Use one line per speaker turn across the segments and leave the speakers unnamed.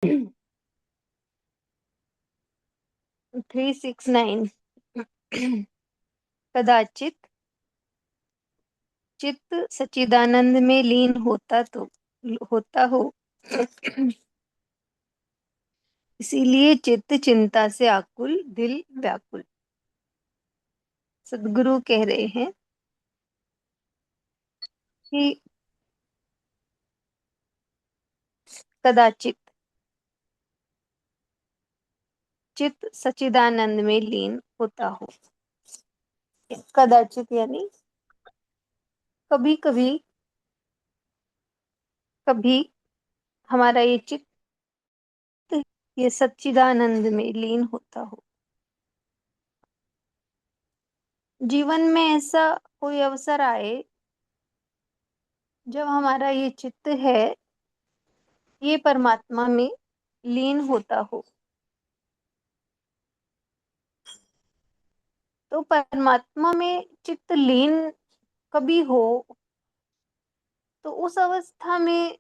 369। कदाचित चित्त सच्चिदानंद में लीन होता हो इसीलिए चित्त चिंता से आकुल, दिल व्याकुल। सदगुरु कह रहे हैं कि कदाचित चित्त सच्चिदानंद में लीन होता हो। कदाचित यानी कभी कभी, कभी हमारा ये चित्त ये सच्चिदानंद में लीन होता हो। जीवन में ऐसा कोई अवसर आए जब हमारा ये चित्त है ये परमात्मा में लीन होता हो, तो परमात्मा में चित्त लीन कभी हो तो उस अवस्था में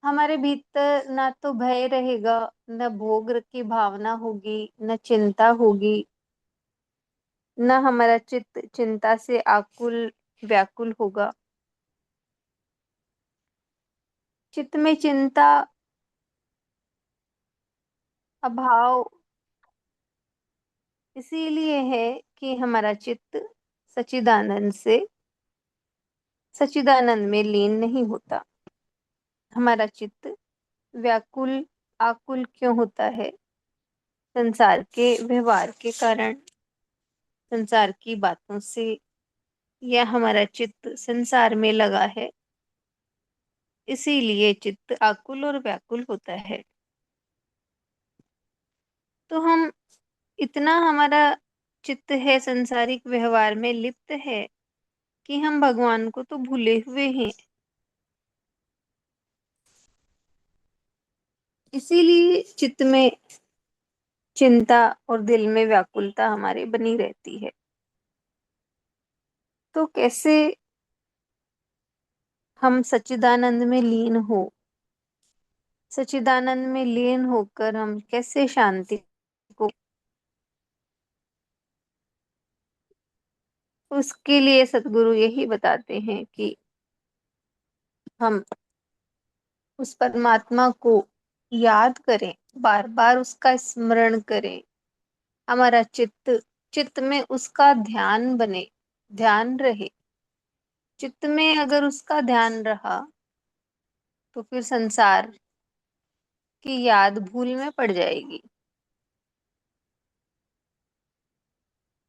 हमारे भीतर ना तो भय रहेगा, न भोग की भावना होगी, न चिंता होगी, न हमारा चित्त चिंता से आकुल व्याकुल होगा। चित्त में चिंता, अभाव इसीलिए है कि हमारा चित्त सच्चिदानंद में लीन नहीं होता। हमारा चित्त व्याकुल आकुल क्यों होता है? संसार के व्यवहार के कारण, संसार की बातों से, या हमारा चित्त संसार में लगा है, इसीलिए चित्त आकुल और व्याकुल होता है। तो हम इतना हमारा चित्त है संसारिक व्यवहार में लिप्त है कि हम भगवान को तो भूले हुए हैं। इसीलिए चित्त में चिंता और दिल में व्याकुलता हमारी बनी रहती है। तो कैसे हम सच्चिदानंद में लीन हो, सच्चिदानंद में लीन होकर हम कैसे शांति को, उसके लिए सतगुरु यही बताते हैं कि हम उस परमात्मा को याद करें, बार बार उसका स्मरण करें। हमारा चित्त में उसका ध्यान बने, ध्यान रहे। चित्त में अगर उसका ध्यान रहा तो फिर संसार की याद भूल में पड़ जाएगी।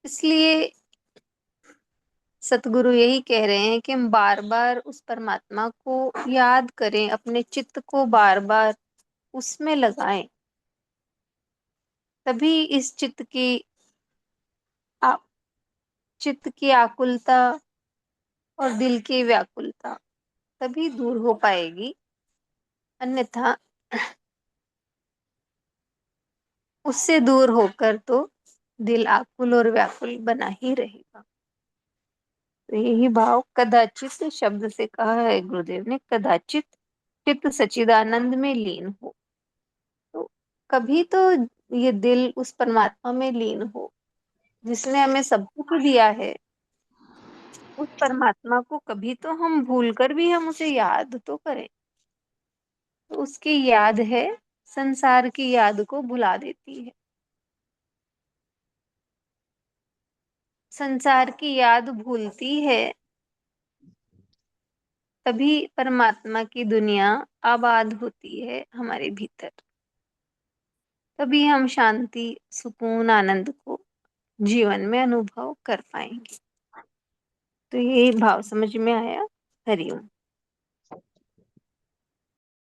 इसलिए सतगुरु यही कह रहे हैं कि हम बार बार उस परमात्मा को याद करें, अपने चित्त को बार बार उसमें लगाएं। तभी इस आ, चित्त की आकुलता और दिल की व्याकुलता तभी दूर हो पाएगी। अन्यथा उससे दूर होकर तो दिल आकुल और व्याकुल बना ही रहेगा। तो यही भाव कदाचित शब्द से कहा है गुरुदेव ने, कदाचित चित्त सच्चिदानंद में लीन हो। तो कभी तो ये दिल उस परमात्मा में लीन हो जिसने हमें सब कुछ दिया है। उस परमात्मा को कभी तो हम भूल कर भी हम उसे याद तो करें। तो उसकी याद है संसार की याद को भुला देती है। संसार की याद भूलती है, तभी परमात्मा की दुनिया आबाद होती है हमारे भीतर। तभी हम शांति, सुकून, आनंद को जीवन में अनुभव कर पाएंगे। तो ये भाव समझ में आया? हरिओम।